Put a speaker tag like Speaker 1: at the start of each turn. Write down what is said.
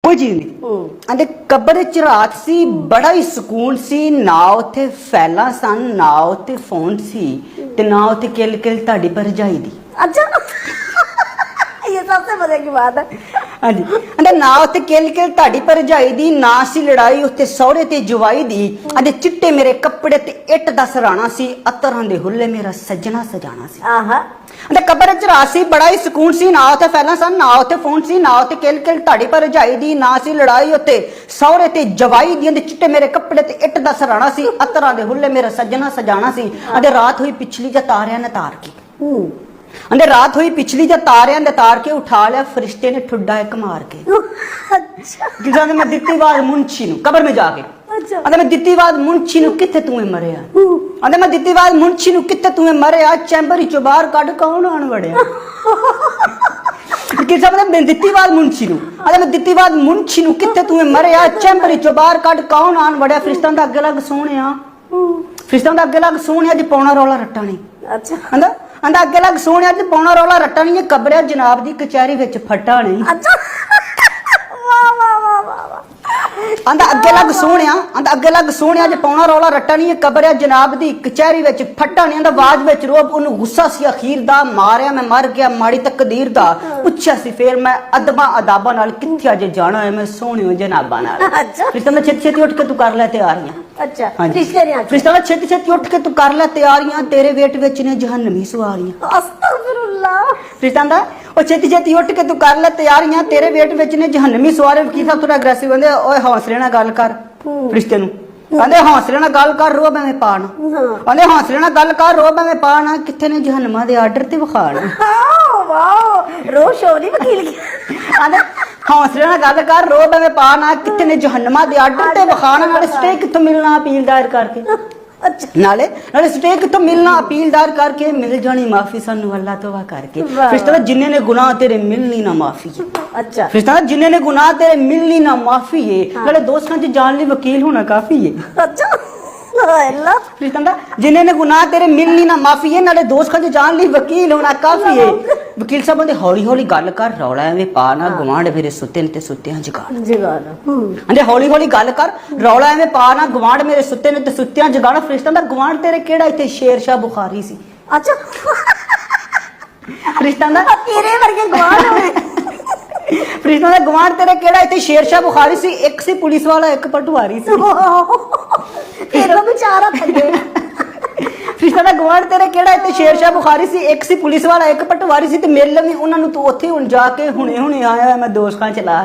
Speaker 1: कोई चीज नहीं आंदे कब्र च रात सी बड़ा ही सुकून सी ना उत्थे फैला सन ना उत्थे फोन सी ते ना उत्थे किल किल ताड़ी भरजाई दी।
Speaker 2: अच्छा ये सबसे मजे की बात है।
Speaker 1: हाँ जी आंदे ना उत्थे किल किल ताड़ी भरजाई दी ना सी लड़ाई उत्थे सौरे ते जवाई दी। आंदे चिट्टे मेरे कपड़े ते इट दा सराणा सी अतरां दे हुल्ले मेरा सजना सजाना सी।
Speaker 2: आहा
Speaker 1: अंदर कब्र च रात सी बड़ा ही सुकून सी ना उत्थे फैला सन ना उत्थे फोन सी ना उत्थे किल किल ताड़ी भरजाई दी ना सी लड़ाई उत्थे सौरे ते जवाई दी। अंदे चिट्टे मेरे कपड़े ते इट दा सराणा सी अतरां दे हुल्ले मेरा सजना सजाना सी। अंदे रात हुई पिछली जा तारियां ने तार के अंदे रात हुई पिछली जा तारियां ने तार के उठा लिया फरिश्ते ने ठुड्डा एक मार के।
Speaker 2: अच्छा
Speaker 1: किसा ने मैं दित्ती आवाज मुंशी नु कब्र में जाके
Speaker 2: अच्छा
Speaker 1: अंदे मैं दित्ती आवाज मुंशी नु किथे तूं मरिया। अंदे मैं दित्ती आवाज मुंशी नु किथे तूं मरिया चैंबर चो बाहर कढ कौन आन वड़िया। किसा ने मैं दित्ती आवाज मुंशी नु अंदे मैं दित्ती आवाज मुंशी नु किथे तूं मरिया चैंबर चो बाहर कढ कौन आन वड़िया। फरिश्तां दा अगे लग सोहणिया फरिश्तां दा अगे लग सोहणिया जी पौना रौला रट्टा नहीं।
Speaker 2: अच्छा
Speaker 1: अंदर अंदर अगे लग सोहणिया जी पौना रौला रट्टा नहीं कब्रे जनाब दी कचहरी विच फट्टा नहीं।
Speaker 2: अच्छा वाह वाह वाह वाह वाह
Speaker 1: अंदर अगे लग सोहणिया अंदर अगे लग सोहणिया जे पौना रौला रट्टा नहीं कब्रे जनाब दी कचहरी विच फट्टा नहीं। अंदर आवाज विच रोब ओनु गुस्सा सी अखीर दा मारिया मैं मर गया माड़ी तकदीर दा पुछया सी फिर मैं अदबा अदाबा नाल किथे अजे जाना है मैं सोहणियो जनाबा नाल।
Speaker 2: अच्छा
Speaker 1: फिर मैं छेती छेती उठ के तू कर ले तैयारियां।
Speaker 2: अच्छा
Speaker 1: हाँ जी।
Speaker 2: रिश्ते नहीं आते।
Speaker 1: फिर छेती छेती उठ के तू कर ले तैयारियां तेरे वेट विच ने जहन्नमी सवारियां।
Speaker 2: अस्तगफिरुल्लाह
Speaker 1: फिर ओ छेती छेती उठ के तू कर ले तैयारियां तेरे वेट विच ने जहन्नमी सवारे। की साहब थोड़ा अग्रेसिव बंदे ओए हौसले नाल गल कर रिश्ते नु कहंदे हौसले नाल गल कर रो मैं पाना कहंदे हौसले नाल गल कर रो मैं पाना किथे ने जहन्नमा दे आर्डर ते विखाना।
Speaker 2: वाह रो शोरी वकील की
Speaker 1: कहंदे हौसले नाल गल कर रो मैं पाना किथे ने जहन्नमा दे आर्डर ते विखाना। नाले स्टे किथों मिलना अपील दायर करके
Speaker 2: अच्छा
Speaker 1: नाले नाले स्टे किथों मिलना अपील दायर करके मिल जानी माफी सानू अल्लाह तौबा करके। फिर जिन्ने ने गुनाह तेरे मिलनी ना माफी है।
Speaker 2: अच्छा
Speaker 1: फिर जिन्ने ने गुनाह तेरे मिलनी ना माफी है नाले दोस्तां च जान ली वकील होना काफी है।
Speaker 2: अच्छा अल्लाह
Speaker 1: फिर जिन्ने ने गुनाह तेरे मिलनी ना माफी है नाले दोस्तां च जान ली वकील होना काफी है। वकील साहब ने हौली हौली गल कर रौला एवें पा ना गवांढ मेरे सुते ने ते सुत्तियां जगाना
Speaker 2: जगाना
Speaker 1: अंदे हौली हौली गल कर रौला एवें पा ना गवांढ मेरे सुते ने ते सुत्तियां जगाना। फरिश्ता दा गवांढ तेरे केड़ा इत्थे शेरशाह बुखारी सी।
Speaker 2: अच्छा
Speaker 1: फरिश्ता दा
Speaker 2: तेरे वर्गे गवाह होए
Speaker 1: फरिश्ता दा गवांढ तेरे केड़ा इत्थे शेरशाह बुखारी सी। एक सी पुलिस वाला एक पटवारी सी।
Speaker 2: तेरा बेचारा थके
Speaker 1: फरिश्ता दा गवांढ तेरे केड़ा इत्थे शेरशाह बुखारी सी एक सी पुलिस वाला एक पटवारी सी ते मेरे लवी उन्हां नूं तू उत्थे हुण जाके हुणे हुणे आया मैं दोस्तां चला